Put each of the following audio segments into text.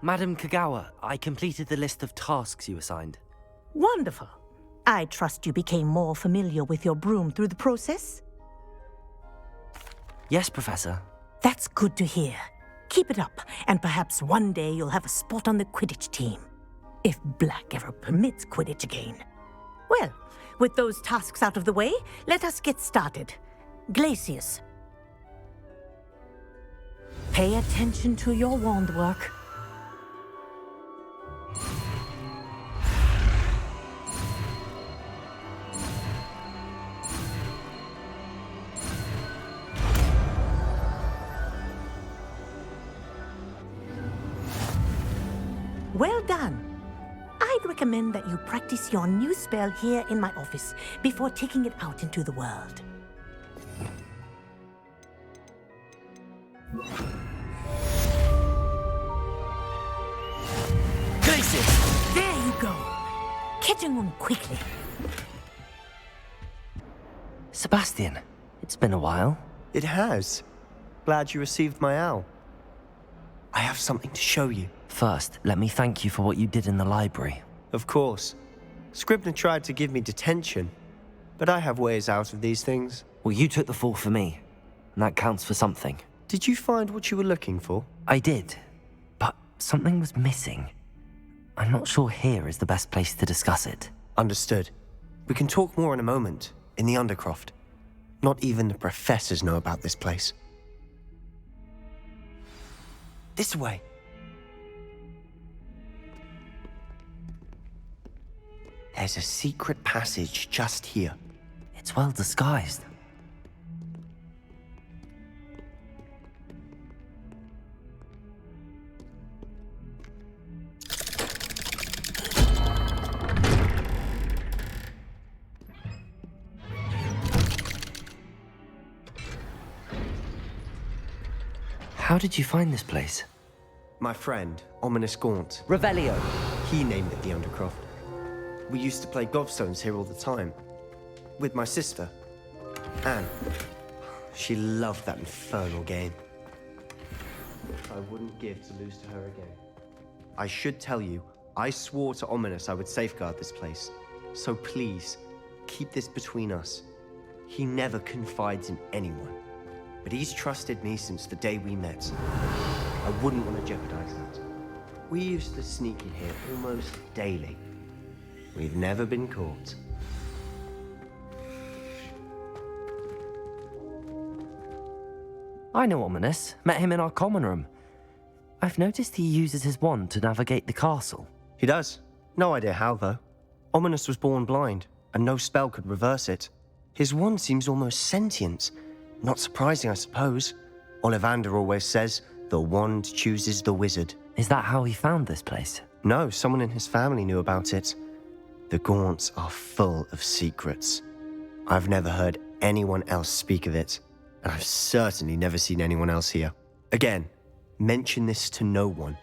Madam Kogawa, I completed the list of tasks you assigned. Wonderful. I trust you became more familiar with your broom through the process? Yes, Professor. That's good to hear. Keep it up, and perhaps one day you'll have a spot on the Quidditch team. If Black ever permits Quidditch again. Well, with those tasks out of the way, let us get started. Glacius. Pay attention to your wand work. Well done. I'd recommend that you practice your new spell here in my office before taking it out into the world. Glacius! There you go. Catching on quickly. Sebastian, it's been a while. It has. Glad you received my owl. I have something to show you. First, let me thank you for what you did in the library. Of course. Scribner tried to give me detention, but I have ways out of these things. Well, you took the fall for me, and that counts for something. Did you find what you were looking for? I did, but something was missing. I'm not sure here is the best place to discuss it. Understood. We can talk more in a moment, in the Undercroft. Not even the professors know about this place. This way. There's a secret passage just here. It's well disguised. How did you find this place? My friend, Ominous Gaunt. Revelio. He named it the Undercroft. We used to play gobstones here all the time. With my sister, Anne. She loved that infernal game. I wouldn't give to lose to her again. I should tell you, I swore to Ominous I would safeguard this place. So please, keep this between us. He never confides in anyone. But he's trusted me since the day we met. I wouldn't want to jeopardize that. We used to sneak in here almost daily. We've never been caught. I know Ominous. Met him in our common room. I've noticed he uses his wand to navigate the castle. He does. No idea how, though. Ominous was born blind, and no spell could reverse it. His wand seems almost sentient. Not surprising, I suppose. Ollivander always says, the wand chooses the wizard. Is that how he found this place? No, someone in his family knew about it. The Gaunts are full of secrets. I've never heard anyone else speak of it, and I've certainly never seen anyone else here. Again, mention this to no one,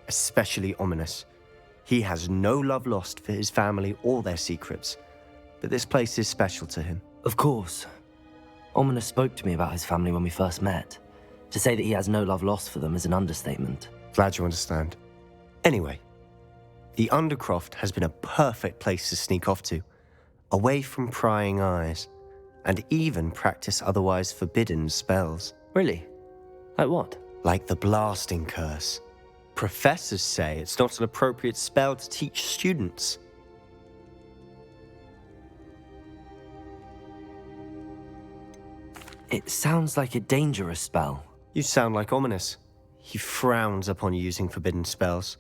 especially Ominous. He has no love lost for his family or their secrets, but this place is special to him. Of course. Ominous spoke to me about his family when we first met. To say that he has no love lost for them is an understatement. Glad you understand. Anyway, the Undercroft has been a perfect place to sneak off to, away from prying eyes, and even practice otherwise forbidden spells. Really? Like what? Like the blasting curse. Professors say it's not an appropriate spell to teach students. It sounds like a dangerous spell. You sound like Ominous. He frowns upon using forbidden spells.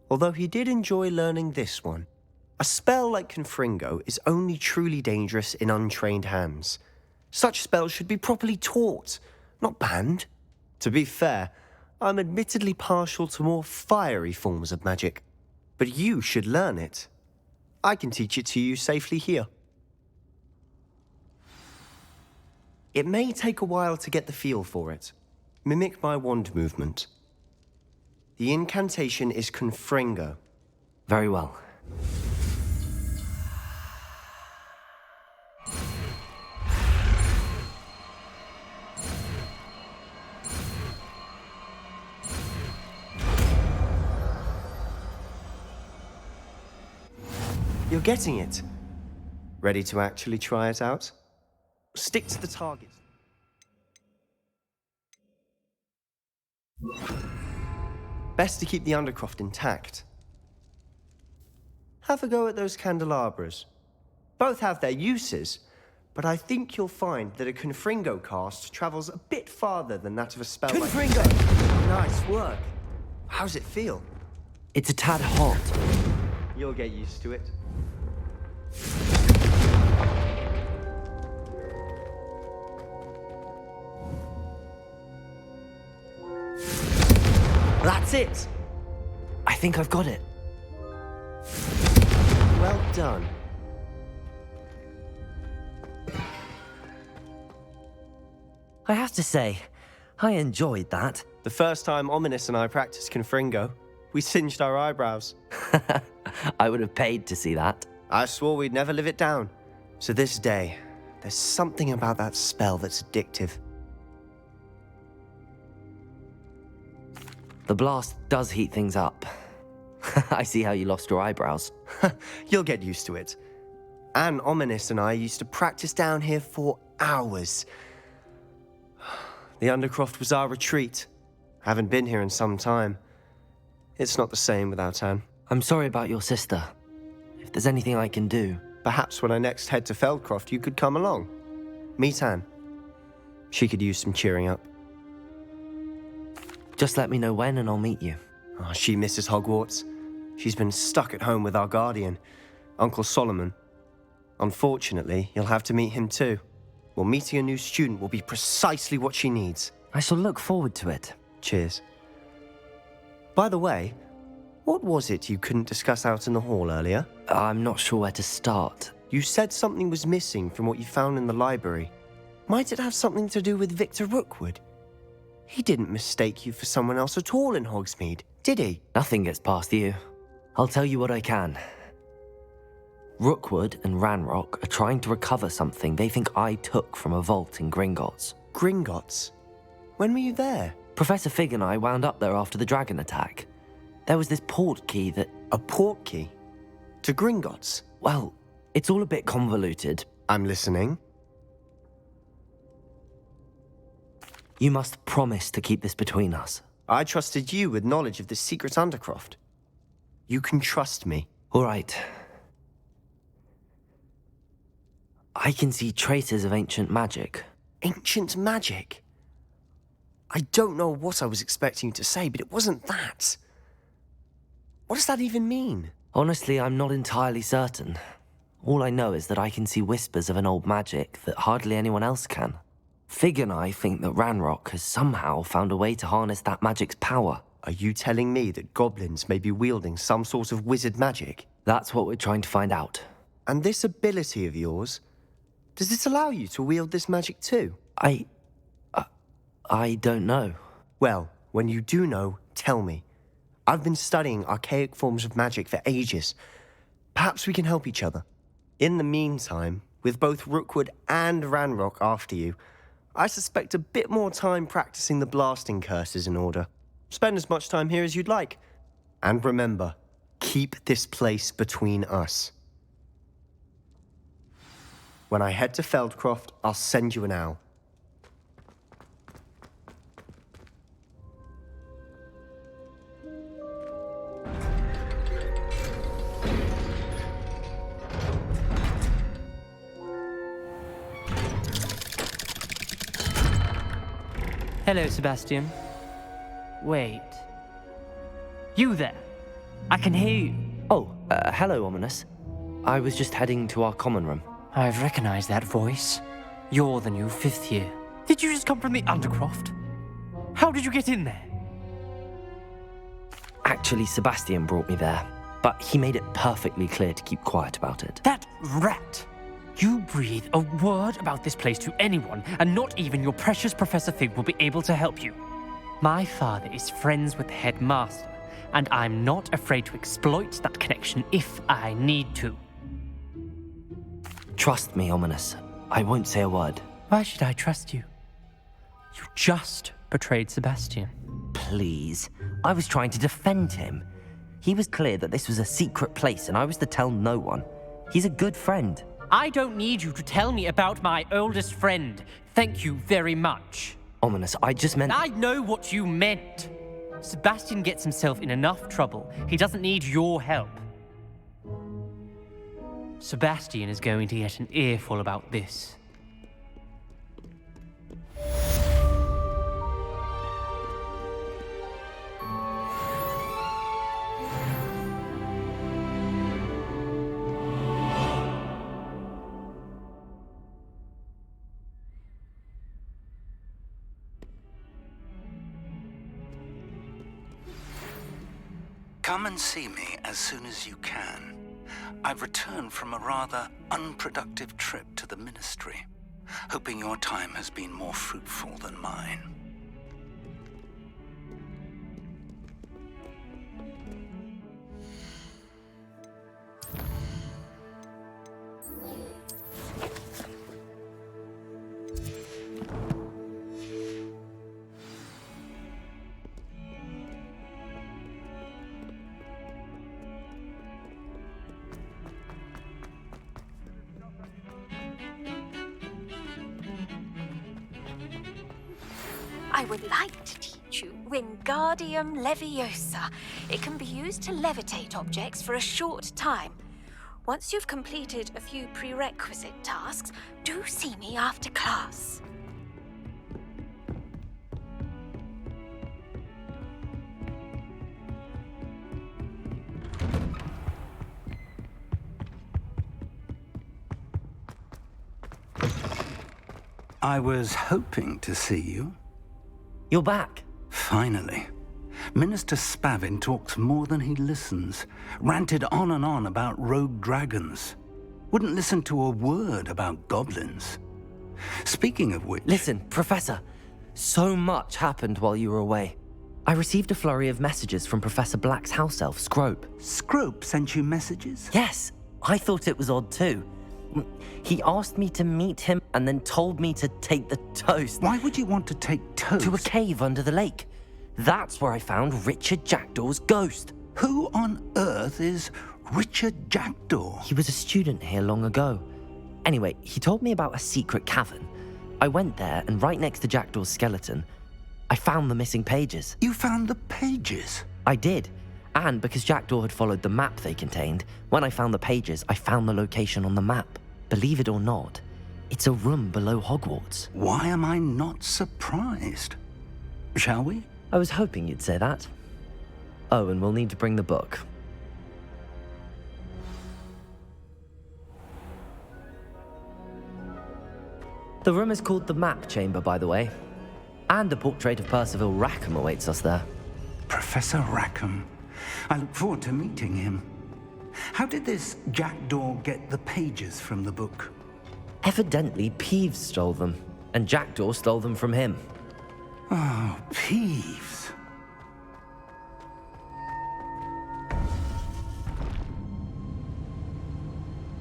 Although he did enjoy learning this one. A spell like Confringo is only truly dangerous in untrained hands. Such spells should be properly taught, not banned. To be fair, I'm admittedly partial to more fiery forms of magic. But you should learn it. I can teach it to you safely here. It may take a while to get the feel for it. Mimic my wand movement. The incantation is Confringo. Very well. You're getting it. Ready to actually try it out? Stick to the target. Best to keep the Undercroft intact. Have a go at those candelabras. Both have their uses, but I think you'll find that a Confringo cast travels a bit farther than that of a spell like... Confringo! Nice work. How's it feel? It's a tad hot. You'll get used to it. That's it! I think I've got it. Well done. I have to say, I enjoyed that. The first time Ominous and I practiced Confringo, we singed our eyebrows. I would have paid to see that. I swore we'd never live it down. So this day, there's something about that spell that's addictive. The blast does heat things up. I see how you lost your eyebrows. You'll get used to it. Anne, Ominous and I used to practice down here for hours. The Undercroft was our retreat. Haven't been here in some time. It's not the same without Anne. I'm sorry about your sister. If there's anything I can do... Perhaps when I next head to Feldcroft, you could come along. Meet Anne. She could use some cheering up. Just let me know when and I'll meet you. Oh, she misses Hogwarts. She's been stuck at home with our guardian, Uncle Solomon. Unfortunately, you'll have to meet him too. Well, meeting a new student will be precisely what she needs. I shall look forward to it. Cheers. By the way, what was it you couldn't discuss out in the hall earlier? I'm not sure where to start. You said something was missing from what you found in the library. Might it have something to do with Victor Rookwood? He didn't mistake you for someone else at all in Hogsmeade, did he? Nothing gets past you. I'll tell you what I can. Rookwood and Ranrock are trying to recover something they think I took from a vault in Gringotts. Gringotts? When were you there? Professor Fig and I wound up there after the dragon attack. There was this port key that... A port key? To Gringotts? Well, it's all a bit convoluted. I'm listening. You must promise to keep this between us. I trusted you with knowledge of the secret Undercroft. You can trust me. All right. I can see traces of ancient magic. Ancient magic? I don't know what I was expecting you to say, but it wasn't that. What does that even mean? Honestly, I'm not entirely certain. All I know is that I can see whispers of an old magic that hardly anyone else can. Fig and I think that Ranrock has somehow found a way to harness that magic's power. Are you telling me that goblins may be wielding some sort of wizard magic? That's what we're trying to find out. And this ability of yours, does it allow you to wield this magic too? I don't know. Well, when you do know, tell me. I've been studying archaic forms of magic for ages. Perhaps we can help each other. In the meantime, with both Rookwood and Ranrock after you, I suspect a bit more time practicing the blasting curse is in order. Spend as much time here as you'd like. And remember, keep this place between us. When I head to Feldcroft, I'll send you an owl. Hello, Sebastian. Wait. You there? I can hear you. Oh, hello, Ominous. I was just heading to our common room. I've recognized that voice. You're the new 5th year. Did you just come from the Undercroft? How did you get in there? Actually, Sebastian brought me there, but he made it perfectly clear to keep quiet about it. That rat! You breathe a word about this place to anyone, and not even your precious Professor Fig will be able to help you. My father is friends with the headmaster, and I'm not afraid to exploit that connection if I need to. Trust me, Ominous. I won't say a word. Why should I trust you? You just betrayed Sebastian. Please. I was trying to defend him. He was clear that this was a secret place and I was to tell no one. He's a good friend. I don't need you to tell me about my oldest friend. Thank you very much. Ominous, I just meant... I know what you meant. Sebastian gets himself in enough trouble. He doesn't need your help. Sebastian is going to get an earful about this. Come and see me as soon as you can. I've returned from a rather unproductive trip to the Ministry, hoping your time has been more fruitful than mine. I would like to teach you Wingardium Leviosa. It can be used to levitate objects for a short time. Once you've completed a few prerequisite tasks, do see me after class. I was hoping to see you. You're back. Finally. Minister Spavin talks more than he listens. Ranted on and on about rogue dragons. Wouldn't listen to a word about goblins. Speaking of which... Listen, Professor. So much happened while you were away. I received a flurry of messages from Professor Black's house elf, Scrope. Scrope sent you messages? Yes, I thought it was odd too. He asked me to meet him and then told me to take the toast. Why would you want to take toast? To a cave under the lake. That's where I found Richard Jackdaw's ghost. Who on earth is Richard Jackdaw? He was a student here long ago. Anyway, he told me about a secret cavern. I went there, and right next to Jackdaw's skeleton, I found the missing pages. You found the pages? I did. And because Jackdaw had followed the map they contained, when I found the pages, I found the location on the map. Believe it or not, it's a room below Hogwarts. Why am I not surprised? Shall we? I was hoping you'd say that. Oh, and we'll need to bring the book. The room is called the Map Chamber, by the way. And a portrait of Percival Rackham awaits us there. Professor Rackham. I look forward to meeting him. How did this Jackdaw get the pages from the book? Evidently, Peeves stole them, and Jackdaw stole them from him. Oh, Peeves.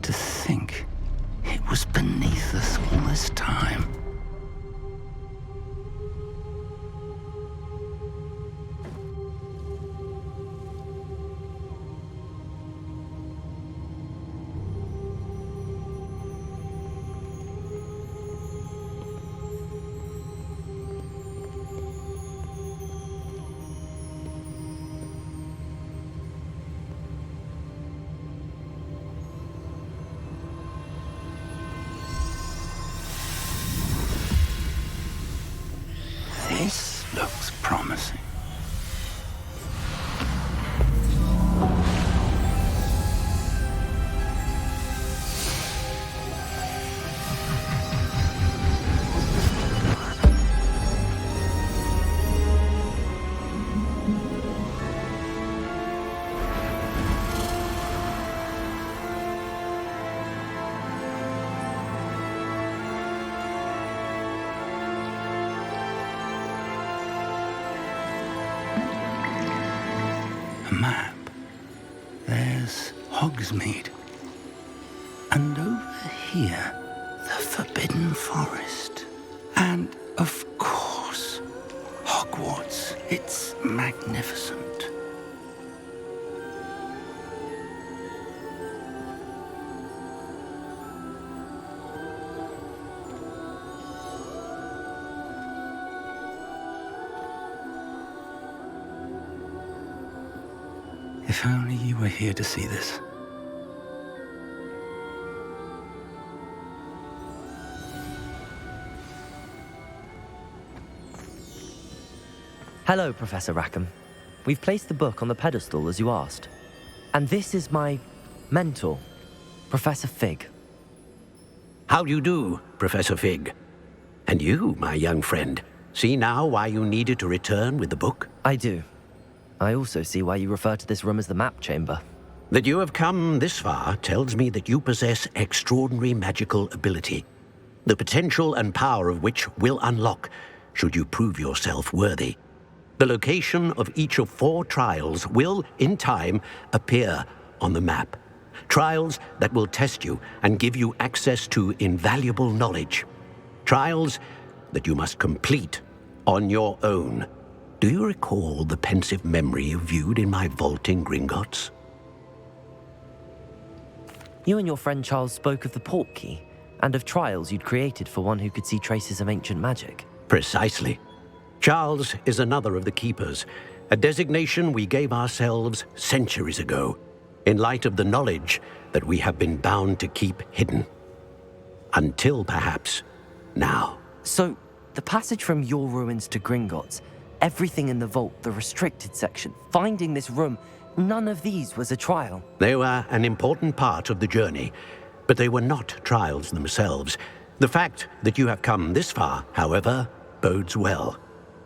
To think it was beneath us all this time. This looks promising. Map. There's Hogsmeade. And over here, the Forbidden Forest. And, of course, Hogwarts. It's magnificent. If only you were here to see this. Hello, Professor Rackham. We've placed the book on the pedestal as you asked. And this is my mentor, Professor Fig. How do you do, Professor Fig? And you, my young friend, see now why you needed to return with the book? I do. I also see why you refer to this room as the map chamber. That you have come this far tells me that you possess extraordinary magical ability, the potential and power of which will unlock should you prove yourself worthy. The location of each of 4 trials will, in time, appear on the map. Trials that will test you and give you access to invaluable knowledge. Trials that you must complete on your own. Do you recall the pensive memory you viewed in my vault in Gringotts? You and your friend Charles spoke of the port key and of trials you'd created for one who could see traces of ancient magic. Precisely. Charles is another of the Keepers, a designation we gave ourselves centuries ago, in light of the knowledge that we have been bound to keep hidden. Until, perhaps, now. So, the passage from your ruins to Gringotts, everything in the vault, the restricted section, finding this room, none of these was a trial. They were an important part of the journey, but they were not trials themselves. The fact that you have come this far, however, bodes well.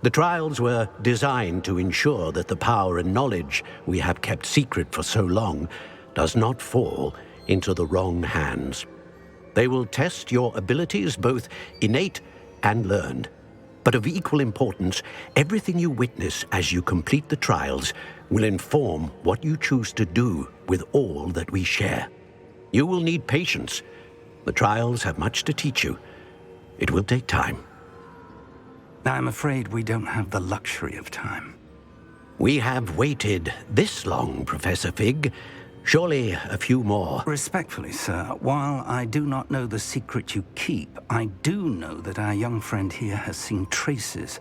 The trials were designed to ensure that the power and knowledge we have kept secret for so long does not fall into the wrong hands. They will test your abilities, both innate and learned. But of equal importance, everything you witness as you complete the trials will inform what you choose to do with all that we share. You will need patience. The trials have much to teach you. It will take time. I'm afraid we don't have the luxury of time. We have waited this long, Professor Fig. Surely a few more. Respectfully, sir, while I do not know the secret you keep, I do know that our young friend here has seen traces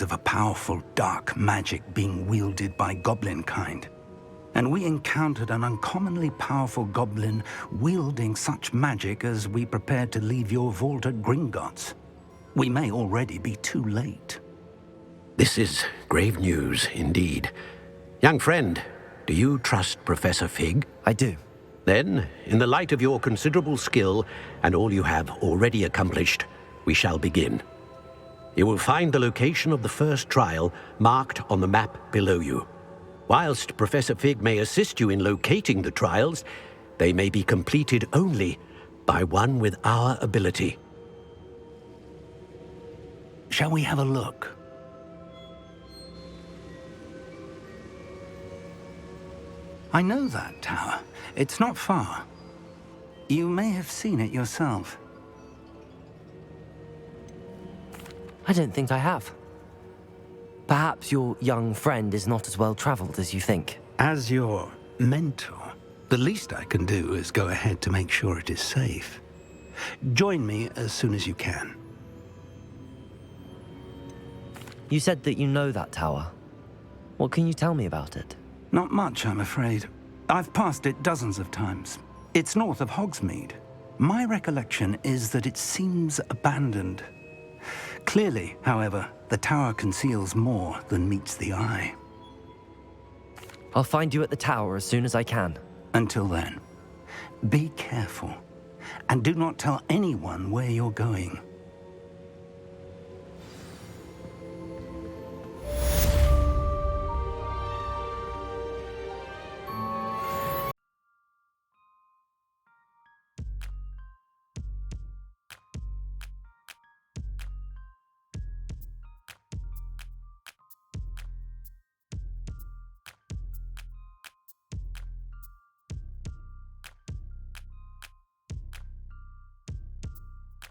of a powerful dark magic being wielded by goblin kind. And we encountered an uncommonly powerful goblin wielding such magic as we prepared to leave your vault at Gringotts. We may already be too late. This is grave news indeed. Young friend, do you trust Professor Fig? I do. Then, in the light of your considerable skill and all you have already accomplished, we shall begin. You will find the location of the first trial marked on the map below you. Whilst Professor Fig may assist you in locating the trials, they may be completed only by one with our ability. Shall we have a look? I know that tower. It's not far. You may have seen it yourself. I don't think I have. Perhaps your young friend is not as well traveled as you think. As your mentor, the least I can do is go ahead to make sure it is safe. Join me as soon as you can. You said that you know that tower. What can you tell me about it? Not much, I'm afraid. I've passed it dozens of times. It's north of Hogsmeade. My recollection is that it seems abandoned. Clearly, however, the tower conceals more than meets the eye. I'll find you at the tower as soon as I can. Until then, be careful, and do not tell anyone where you're going.